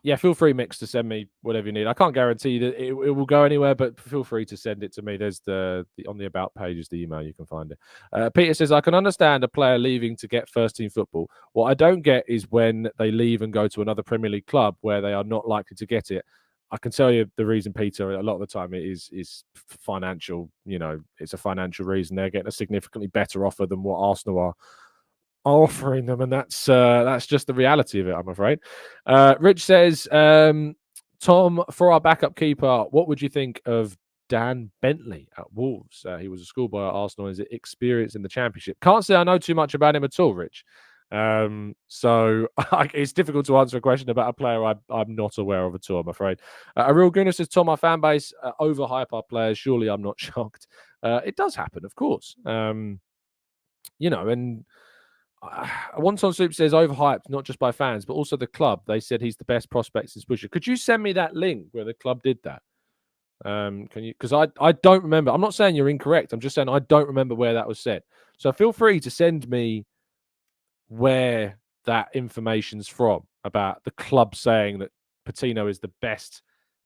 Yeah, feel free, Mix, to send me whatever you need. I can't guarantee that it will go anywhere, but feel free to send it to me. There's the on the About page is the email. You can find it. Peter says, I can understand a player leaving to get first-team football. What I don't get is when they leave and go to another Premier League club where they are not likely to get it. I can tell you the reason, Peter, a lot of the time it is financial. It's a financial reason. They're getting a significantly better offer than what Arsenal are offering them, and that's just the reality of it, I'm afraid. Rich says, Tom, for our backup keeper, what would you think of Dan Bentley at Wolves? He was a schoolboy at Arsenal. Is it experience in the Championship? Can't say I know too much about him at all, Rich. So it's difficult to answer a question about a player I'm not aware of at all, I'm afraid. A real Gooner says, Tom, our fan base overhype our players. Surely I'm not shocked. It does happen, of course. And Wonton Soup says overhyped, not just by fans, but also the club. They said he's the best prospect since Busher. Could you send me that link where the club did that? Can you? Because I don't remember. I'm not saying you're incorrect. I'm just saying I don't remember where that was said. So feel free to send me where that information's from about the club saying that Patino is the best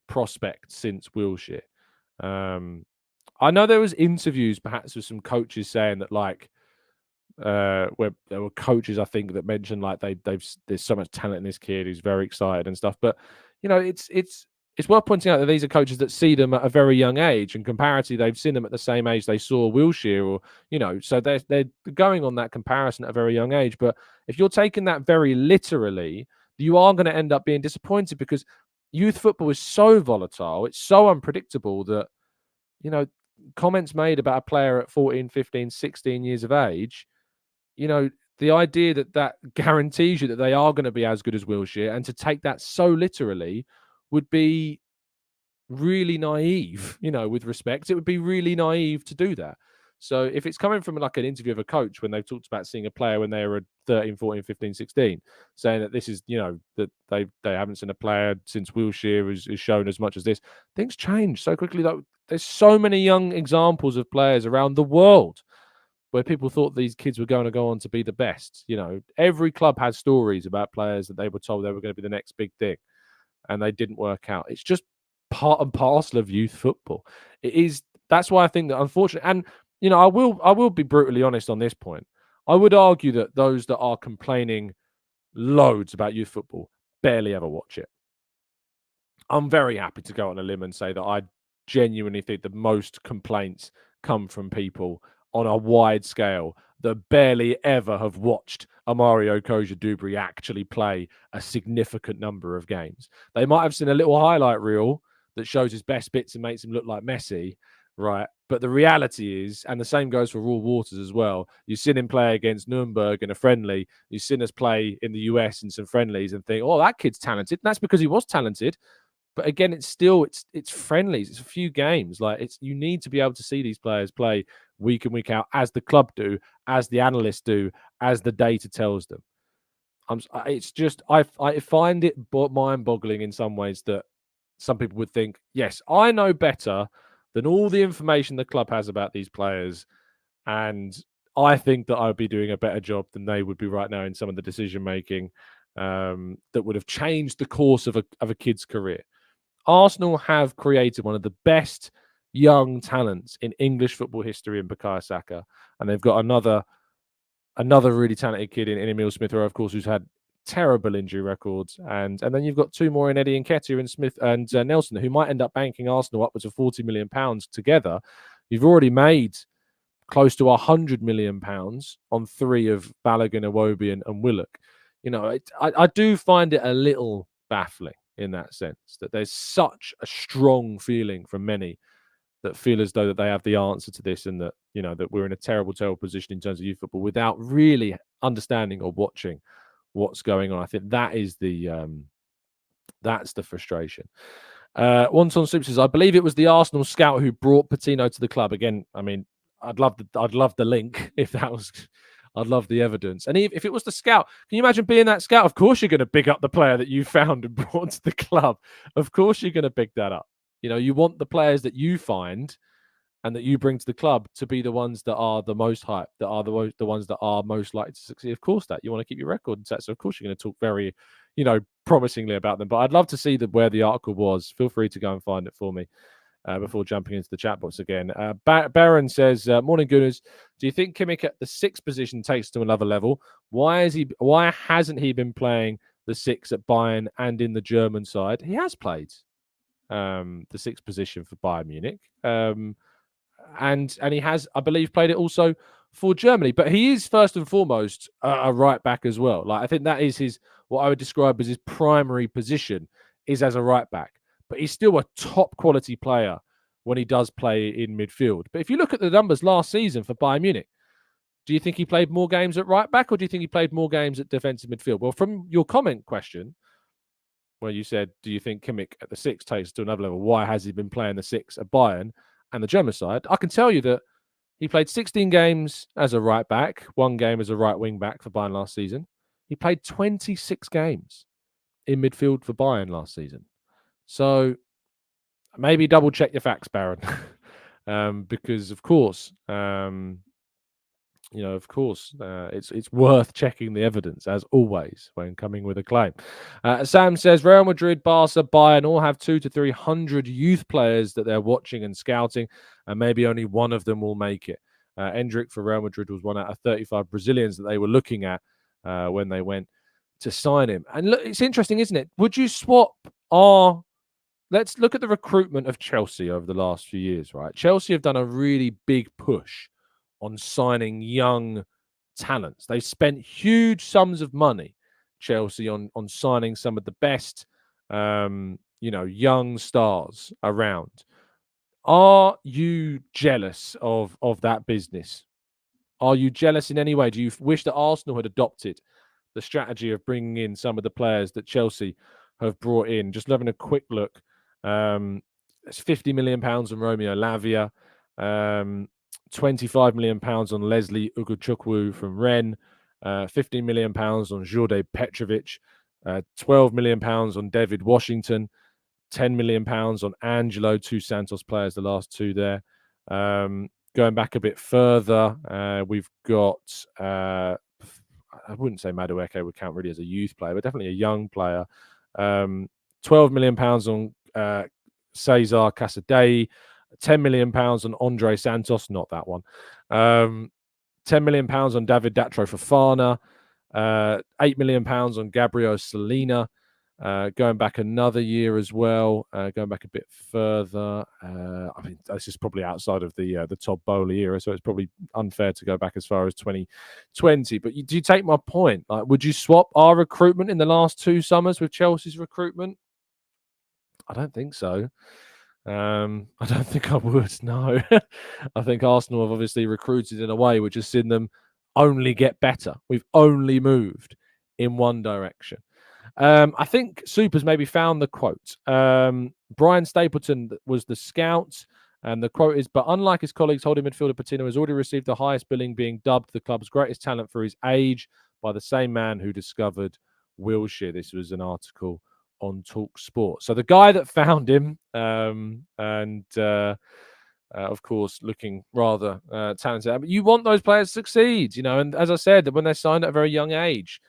prospect since Wilshere. I know there was interviews perhaps with some coaches saying that where there were coaches I think that mentioned there's so much talent in this kid who's very excited and stuff. But it's worth pointing out that these are coaches that see them at a very young age, and comparatively, they've seen them at the same age they saw Wilshere, or so they're going on that comparison at a very young age. But if you're taking that very literally, you are going to end up being disappointed because youth football is so volatile, it's so unpredictable that comments made about a player at 14, 15, 16 years of age, the idea that guarantees you that they are going to be as good as Wilshere, and to take that so literally would be really naive, with respect. It would be really naive to do that. So if it's coming from like an interview of a coach when they've talked about seeing a player when they were 13, 14, 15, 16, saying that this is, that they haven't seen a player since Wilshere is shown as much as this, things change so quickly. Like, there's so many young examples of players around the world where people thought these kids were going to go on to be the best. Every club has stories about players that they were told they were going to be the next big thing, and they didn't work out. It's just part and parcel of youth football. It is. That's why I think that, unfortunately, and I will be brutally honest on this point. I would argue that those that are complaining loads about youth football barely ever watch it. I'm very happy to go on a limb and say that I genuinely think the most complaints come from people on a wide scale that barely ever have watched Amario Cozier-Duberry actually play a significant number of games. They might have seen a little highlight reel that shows his best bits and makes him look like Messi, right? But the reality is, and the same goes for Raw Waters as well, you've seen him play against Nuremberg in a friendly, you've seen us play in the US in some friendlies and think, oh, that kid's talented. And that's because he was talented. But again, it's friendlies. It's a few games. Like, you need to be able to see these players play week in, week out, as the club do, as the analysts do, as the data tells them. I find it mind-boggling in some ways that some people would think, yes, I know better than all the information the club has about these players, and I think that I would be doing a better job than they would be right now in some of the decision making that would have changed the course of a kid's career. Arsenal have created one of the best young talents in English football history in Bukayo Saka, and they've got another really talented kid in Emile Smith-Rowe, of course, who's had terrible injury records, and then you've got two more in Eddie Nketiah and Smith and Nelson, who might end up banking Arsenal upwards of £40 million together. You've already made close to £100 million on three of Balogun, Iwobi, and Willock. I do find it a little baffling in that sense, that there's such a strong feeling from many that feel as though that they have the answer to this, and that that we're in a terrible position in terms of youth football without really understanding or watching what's going on. I think that is that's the frustration. Wonton Soup says, I believe it was the Arsenal scout who brought Patino to the club. Again, I mean, I'd love the link if that was. I'd love the evidence. And if it was the scout, can you imagine being that scout? Of course you're going to big up the player that you found and brought to the club. Of course you're going to big that up. You want the players that you find and that you bring to the club to be the ones that are the most hyped, that are the ones that are most likely to succeed. Of course, that you want to keep your record intact. So of course you're going to talk very, promisingly about them. But I'd love to see where the article was. Feel free to go and find it for me before jumping into the chat box again. Baron says, morning Gooners. Do you think Kimmich at the 6th position takes to another level? Why hasn't he been playing the 6 at Bayern and in the German side? He has played the 6th position for Bayern Munich. And he has, I believe, played it also for Germany. But he is first and foremost a right back as well. Like, I think that is what I would describe as his primary position, is as a right back. But he's still a top quality player when he does play in midfield. But if you look at the numbers last season for Bayern Munich, do you think he played more games at right back, or do you think he played more games at defensive midfield? Well, from your comment question, where you said, do you think Kimmich at the 6 takes to another level? Why has he been playing the 6 at Bayern and the German side? I can tell you that he played 16 games as a right back, 1 game as a right wing back for Bayern last season. He played 26 games in midfield for Bayern last season. So maybe double check your facts, Baron, because of course, it's worth checking the evidence as always when coming with a claim. Sam says Real Madrid, Barca, Bayern all have 200 to 300 youth players that they're watching and scouting, and maybe only one of them will make it. Endrick for Real Madrid was one out of 35 Brazilians that they were looking at when they went to sign him. And look, it's interesting, isn't it? Would you swap Let's look at the recruitment of Chelsea over the last few years, right? Chelsea have done a really big push on signing young talents. They've spent huge sums of money, Chelsea, on signing some of the best, young stars around. Are you jealous of that business? Are you jealous in any way? Do you wish that Arsenal had adopted the strategy of bringing in some of the players that Chelsea have brought in? Just having a quick look. It's £50 million on Romeo Lavia, £25 million on Leslie Ugochukwu from Rennes, £15 million on Jurde Petrovic, £12 million on David Washington, £10 million on Angelo, two Santos players, the last two there. Going back a bit further, we've got, I wouldn't say Madueke would count really as a youth player, but definitely a young player. £12 million on Cesar Casadei, £10 million on Andre Santos, not that one. £10 million on David Datro Fofana, £8 million on Gabriel Salina. Going back another year as well, going back a bit further. I mean, this is probably outside of the Todd Bowley era, so it's probably unfair to go back as far as 2020. But do you take my point? Like, would you swap our recruitment in the last 2 summers with Chelsea's recruitment? I don't think so. I don't think I would. No, I think Arsenal have obviously recruited in a way which has seen them only get better. We've only moved in one direction. I think Super's maybe found the quote. Brian Stapleton was the scout, and the quote is, but unlike his colleagues, holding midfielder Patino has already received the highest billing, being dubbed the club's greatest talent for his age by the same man who discovered Wilshere. This was an article on Talk Sport. So the guy that found him, of course, looking rather talented. But you want those players to succeed, you know, and as I said, when they're signed at a very young age,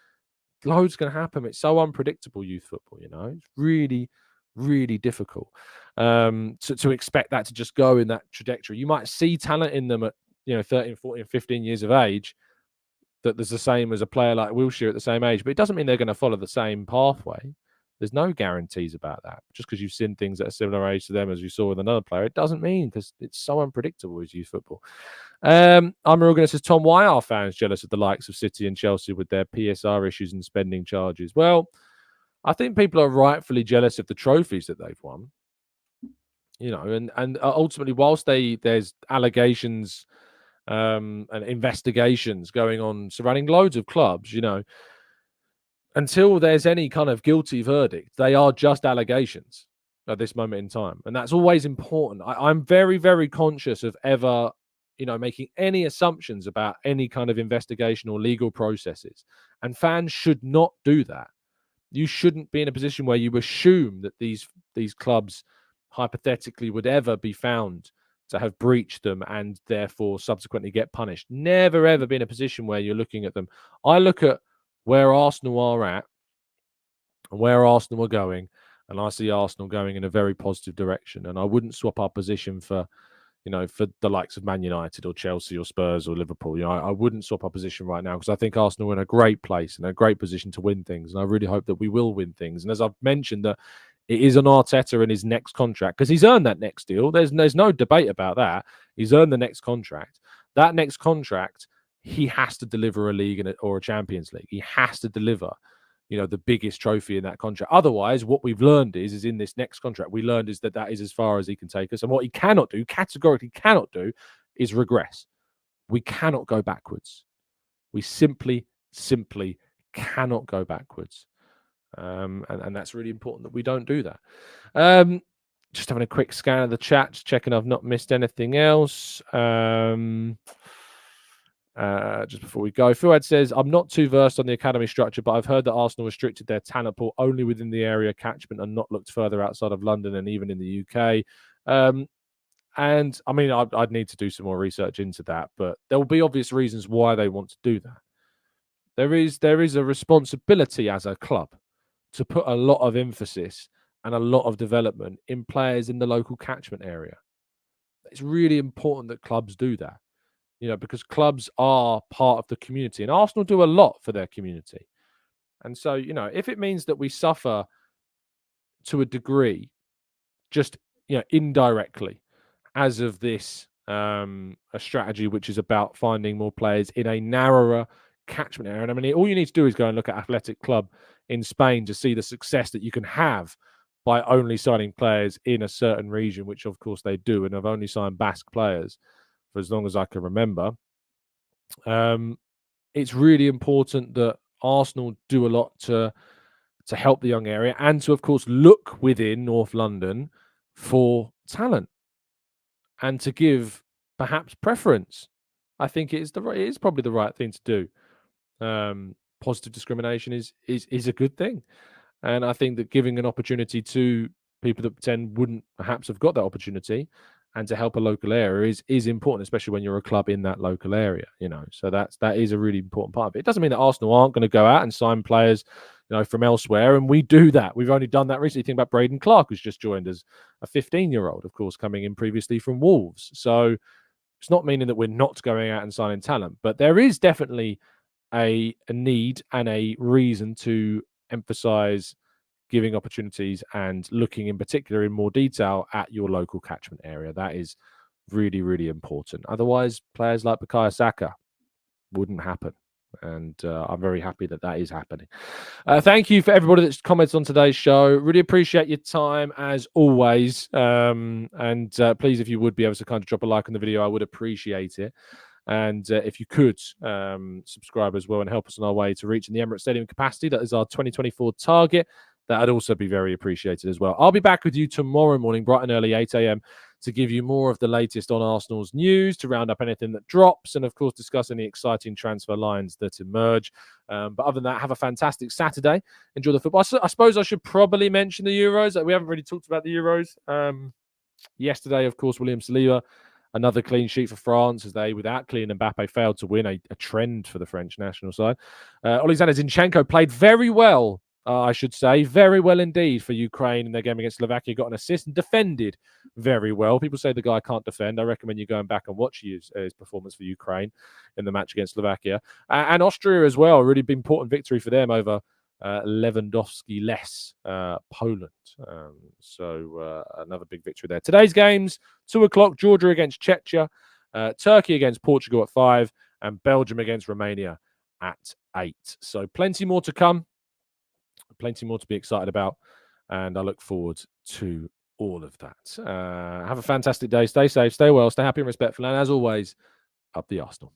loads going to happen. It's so unpredictable, youth football, you know. It's really, really difficult to expect that to just go in that trajectory. You might see talent in them at, 13, 14, 15 years of age that there's the same as a player like Wilshere at the same age, but it doesn't mean they're going to follow the same pathway. There's no guarantees about that. Just because you've seen things at a similar age to them as you saw with another player, it doesn't mean, because it's so unpredictable as youth football. Amario Cozier-Duberry says, Tom, why are fans jealous of the likes of City and Chelsea with their PSR issues and spending charges? Well, I think people are rightfully jealous of the trophies that they've won. You know, and ultimately, whilst there's allegations and investigations going on surrounding loads of clubs, you know, until there's any kind of guilty verdict, they are just allegations at this moment in time. And that's always important. I'm very, very conscious of ever, making any assumptions about any kind of investigation or legal processes. And fans should not do that. You shouldn't be in a position where you assume that these clubs hypothetically would ever be found to have breached them and therefore subsequently get punished. Never, ever be in a position where you're looking at them. I look at where Arsenal are at and where Arsenal are going, and I see Arsenal going in a very positive direction. And I wouldn't swap our position for the likes of Man United or Chelsea or Spurs or Liverpool. I wouldn't swap our position right now, because I think Arsenal are in a great place and a great position to win things. And I really hope that we will win things. And as I've mentioned, that it is on Arteta in his next contract, because he's earned that next deal. There's no debate about that. He's earned the next contract. That next contract, he has to deliver a league or a Champions League. He has to deliver, the biggest trophy in that contract. Otherwise, what we've learned is in this next contract, we learned is that is as far as he can take us. And what he cannot do, categorically cannot do, is regress. We cannot go backwards. We simply cannot go backwards. And that's really important that we don't do that. Just having a quick scan of the chat, just checking I've not missed anything else. Just before we go, Fuad says, I'm not too versed on the academy structure, but I've heard that Arsenal restricted their talent pool only within the area catchment and not looked further outside of London and even in the UK. And I mean, I'd need to do some more research into that, but there will be obvious reasons why they want to do that. There is a responsibility as a club to put a lot of emphasis and a lot of development in players in the local catchment area. It's really important that clubs do that, because clubs are part of the community, and Arsenal do a lot for their community. And so, if it means that we suffer to a degree, just, indirectly, as of this, a strategy which is about finding more players in a narrower catchment area. And I mean, all you need to do is go and look at Athletic Club in Spain to see the success that you can have by only signing players in a certain region, which of course they do, and have only signed Basque players for as long as I can remember. It's really important that Arsenal do a lot to help the young area and to, of course, look within North London for talent and to give perhaps preference. I think it is probably the right thing to do. Positive discrimination is a good thing, and I think that giving an opportunity to people that pretend wouldn't perhaps have got that opportunity, and to help a local area is important, especially when you're a club in that local area. So that is a really important part of it. It doesn't mean that Arsenal aren't going to go out and sign players, from elsewhere, and we do that. We've only done that recently. Think about Braden Clark, who's just joined as a 15-year-old, of course, coming in previously from Wolves. So it's not meaning that we're not going out and signing talent, but there is definitely a need and a reason to emphasize giving opportunities and looking in particular in more detail at your local catchment area. That is really, really important. Otherwise, players like Bukayo Saka wouldn't happen. And I'm very happy that is happening. Thank you for everybody that's commented on today's show. Really appreciate your time as always. And please, if you would be able to kind of drop a like on the video, I would appreciate it. And if you could subscribe as well and help us on our way to reaching the Emirates Stadium capacity, that is our 2024 target. That'd also be very appreciated as well. I'll be back with you tomorrow morning, bright and early, 8 a.m, to give you more of the latest on Arsenal's news, to round up anything that drops, and of course discuss any exciting transfer lines that emerge. But other than that, have a fantastic Saturday. Enjoy the football. I suppose I should probably mention the Euros. We haven't really talked about the Euros. Yesterday, of course, William Saliba, another clean sheet for France, as they, without Kylian Mbappe, failed to win, a trend for the French national side. Olise Zinchenko played very well, I should say, very well indeed for Ukraine in their game against Slovakia. Got an assist and defended very well. People say the guy can't defend. I recommend you going back and watch his performance for Ukraine in the match against Slovakia. And Austria as well, a really important victory for them over Lewandowski-less Poland. So another big victory there. Today's games, 2:00, Georgia against Czechia, Turkey against Portugal at 5, and Belgium against Romania at 8. So plenty more to come, plenty more to be excited about, and I look forward to all of that. Have a fantastic day. Stay safe, stay well, stay happy and respectful, and as always, up the Arsenal.